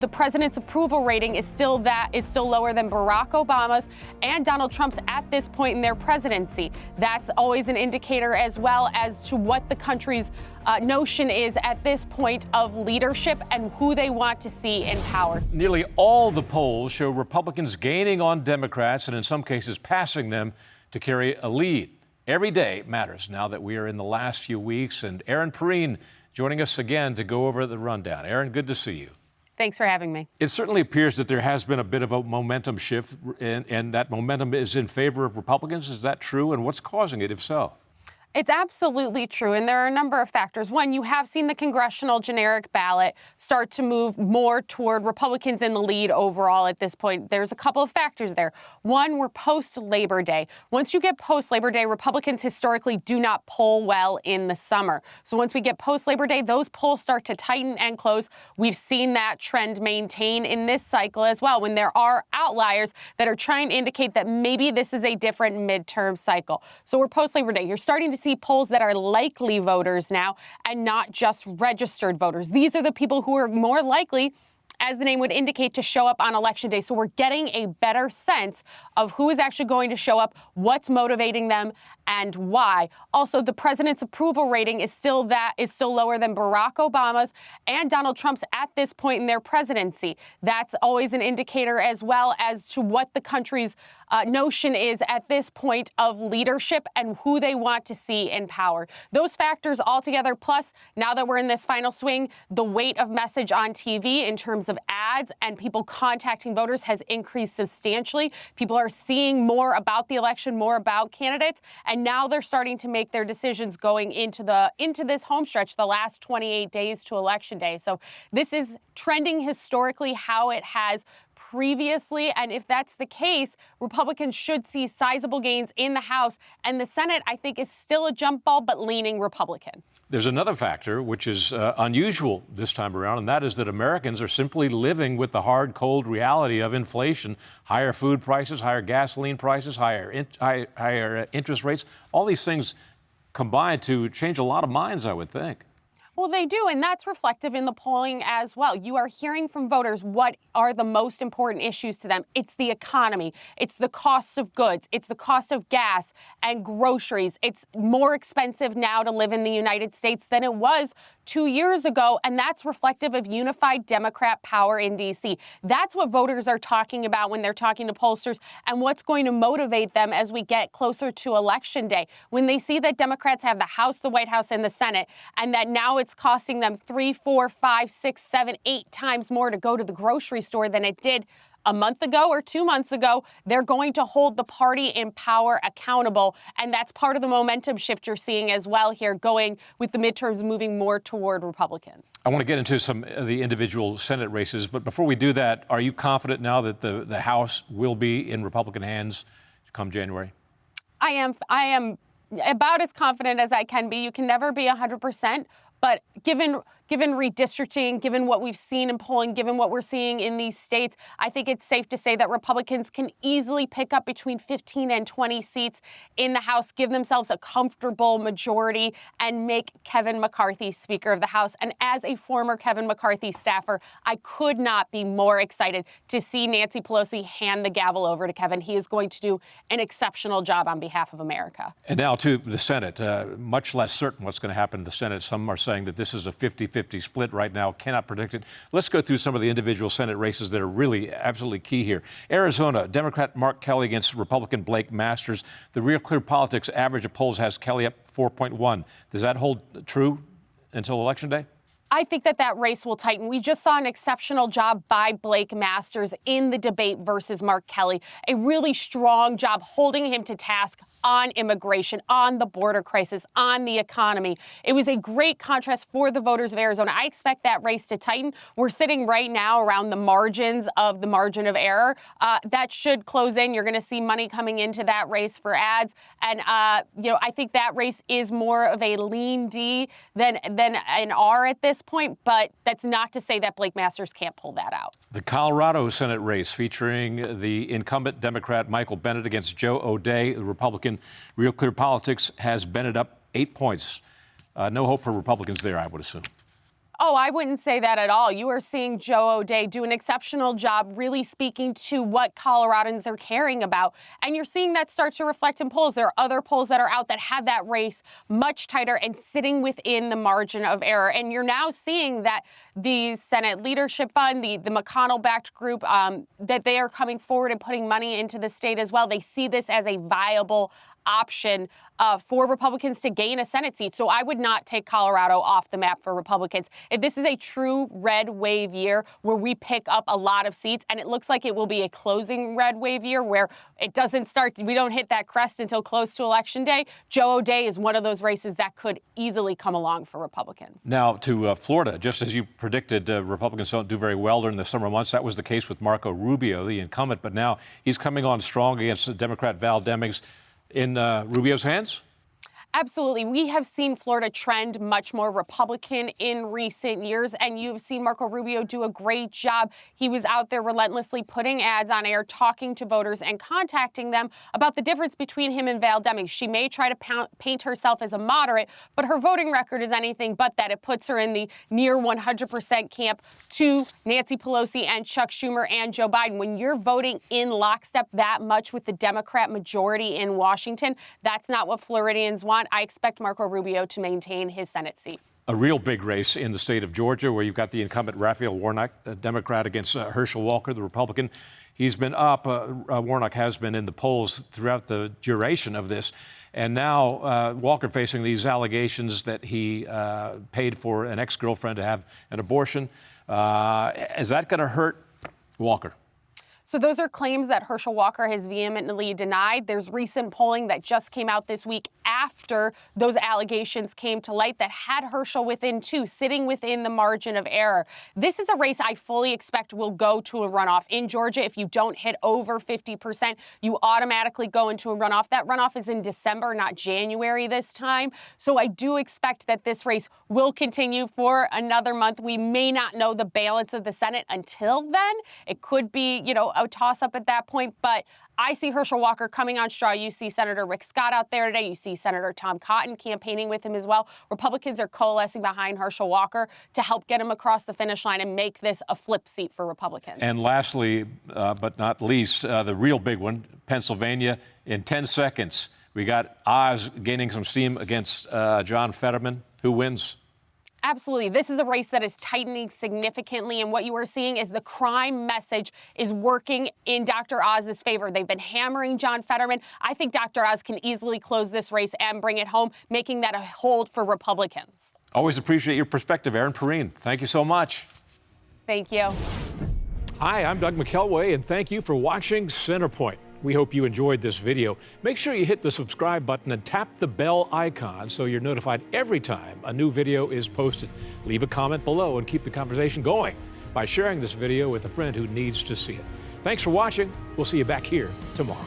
The president's approval rating is still lower than Barack Obama's and Donald Trump's at this point in their presidency. That's always an indicator as well as to what the country's notion is at this point of leadership and who they want to see in power. Nearly all the polls show Republicans gaining on Democrats and in some cases passing them to carry a lead. Every day matters now that we are in the last few weeks, and Erin Perrine joining us again to go over the rundown. Erin, good to see you. Thanks for having me. It certainly appears that there has been a bit of a momentum shift, and that momentum is in favor of Republicans. Is that true? And what's causing it, if so? It's absolutely true, and there are a number of factors. One, you have seen the congressional generic ballot start to move more toward Republicans in the lead overall at this point. There's a couple of factors there. One, we're post-Labor Day. Once you get post-Labor Day, Republicans historically do not poll well in the summer. So once we get post-Labor Day, those polls start to tighten and close. We've seen that trend maintain in this cycle as well, when there are outliers that are trying to indicate that maybe this is a different midterm cycle. So we're post-Labor Day. You're starting to see polls that are likely voters now and not just registered voters. These are the people who are more likely, as the name would indicate, to show up on Election Day. So we're getting a better sense of who is actually going to show up, what's motivating them, and why. Also, the president's approval rating is still lower than Barack Obama's and Donald Trump's at this point in their presidency. That's always an indicator as well as to what the country's notion is at this point of leadership and who they want to see in power. Those factors all together, plus now that we're in this final swing, the weight of message on TV in terms of ads and people contacting voters has increased substantially. People are seeing more about the election, more about candidates, and now they're starting to make their decisions going into this home stretch, the last 28 days to Election Day. So this is trending historically how it has previously, and if that's the case, Republicans should see sizable gains in the House, and the Senate, I think, is still a jump ball, but leaning Republican. There's another factor which is unusual this time around, and that is that Americans are simply living with the hard, cold reality of inflation, higher food prices, higher gasoline prices, higher interest rates. All these things combine to change a lot of minds, I would think. Well, they do, and that's reflective in the polling as well. You are hearing from voters what are the most important issues to them. It's the economy. It's the cost of goods. It's the cost of gas and groceries. It's more expensive now to live in the United States than it was 2 years ago, and that's reflective of unified Democrat power in D.C. That's what voters are talking about when they're talking to pollsters and what's going to motivate them as we get closer to Election Day. When they see that Democrats have the House, the White House, and the Senate, and that now it's costing them 3, 4, 5, 6, 7, 8 times more to go to the grocery store than it did a month ago or 2 months ago, they're going to hold the party in power accountable. And that's part of the momentum shift you're seeing as well here, going with the midterms moving more toward Republicans. I want to get into some of the individual Senate races, but before we do that, are you confident now that the House will be in Republican hands come January? I am about as confident as I can be. You can never be 100%. But given redistricting, given what we've seen in polling, given what we're seeing in these states, I think it's safe to say that Republicans can easily pick up between 15 and 20 seats in the House, give themselves a comfortable majority, and make Kevin McCarthy Speaker of the House. And as a former Kevin McCarthy staffer, I could not be more excited to see Nancy Pelosi hand the gavel over to Kevin. He is going to do an exceptional job on behalf of America. And now to the Senate, much less certain what's going to happen in the Senate. Some are saying that this is a 50-50 split right now. Cannot predict it. Let's go through some of the individual Senate races that are really absolutely key here. Arizona, Democrat Mark Kelly against Republican Blake Masters. The Real Clear Politics average of polls has Kelly up 4.1. Does that hold true until Election Day? I think that race will tighten. We just saw an exceptional job by Blake Masters in the debate versus Mark Kelly. A really strong job holding him to task on immigration, on the border crisis, on the economy. It was a great contrast for the voters of Arizona. I expect that race to tighten. We're sitting right now around the margins of the margin of error. That should close in. You're going to see money coming into that race for ads. And, I think that race is more of a lean D than an R at this point. But that's not to say that Blake Masters can't pull that out. The Colorado Senate race featuring the incumbent Democrat Michael Bennet against Joe O'Dea, the Republican. Real Clear Politics has Bennet up 8 points. No hope for Republicans there, I would assume. Oh, I wouldn't say that at all. You are seeing Joe O'Dea do an exceptional job really speaking to what Coloradans are caring about. And you're seeing that start to reflect in polls. There are other polls that are out that have that race much tighter and sitting within the margin of error. And you're now seeing that the Senate Leadership Fund, the McConnell-backed group, that they are coming forward and putting money into the state as well. They see this as a viable option for Republicans to gain a Senate seat. So I would not take Colorado off the map for Republicans. If this is a true red wave year where we pick up a lot of seats, and it looks like it will be a closing red wave year where it doesn't start, we don't hit that crest until close to Election Day, Joe O'Dea is one of those races that could easily come along for Republicans. Now to Florida, just as you predicted, Republicans don't do very well during the summer months. That was the case with Marco Rubio, the incumbent, but now he's coming on strong against Democrat Val Demings. In Rubio's hands? Absolutely. We have seen Florida trend much more Republican in recent years, and you've seen Marco Rubio do a great job. He was out there relentlessly putting ads on air, talking to voters and contacting them about the difference between him and Val Demings. She may try to paint herself as a moderate, but her voting record is anything but that. It puts her in the near 100% camp to Nancy Pelosi and Chuck Schumer and Joe Biden. When you're voting in lockstep that much with the Democrat majority in Washington, that's not what Floridians want. I expect Marco Rubio to maintain his Senate seat. A real big race in the state of Georgia, where you've got the incumbent Raphael Warnock, a Democrat, against Herschel Walker, the Republican. He's been up. Warnock has been in the polls throughout the duration of this. And now Walker facing these allegations that he paid for an ex-girlfriend to have an abortion. Is that going to hurt Walker? So those are claims that Herschel Walker has vehemently denied. There's recent polling that just came out this week after those allegations came to light that had Herschel within 2, sitting within the margin of error. This is a race I fully expect will go to a runoff. In Georgia, if you don't hit over 50%, you automatically go into a runoff. That runoff is in December, not January this time. So I do expect that this race will continue for another month. We may not know the balance of the Senate until then. It could be, a toss-up at that point, but I see Herschel Walker coming on strong. You see Senator Rick Scott out there today. You see Senator Tom Cotton campaigning with him as well. Republicans are coalescing behind Herschel Walker to help get him across the finish line and make this a flip seat for Republicans. And lastly, but not least, the real big one, Pennsylvania. In 10 seconds, we got Oz gaining some steam against John Fetterman. Who wins? Absolutely. This is a race that is tightening significantly, and what you are seeing is the crime message is working in Dr. Oz's favor. They've been hammering John Fetterman. I think Dr. Oz can easily close this race and bring it home, making that a hold for Republicans. Always appreciate your perspective, Erin Perrine. Thank you so much. Thank you. Hi, I'm Doug McKelway, and thank you for watching Centerpoint. We hope you enjoyed this video. Make sure you hit the subscribe button and tap the bell icon so you're notified every time a new video is posted. Leave a comment below and keep the conversation going by sharing this video with a friend who needs to see it. Thanks for watching. We'll see you back here tomorrow.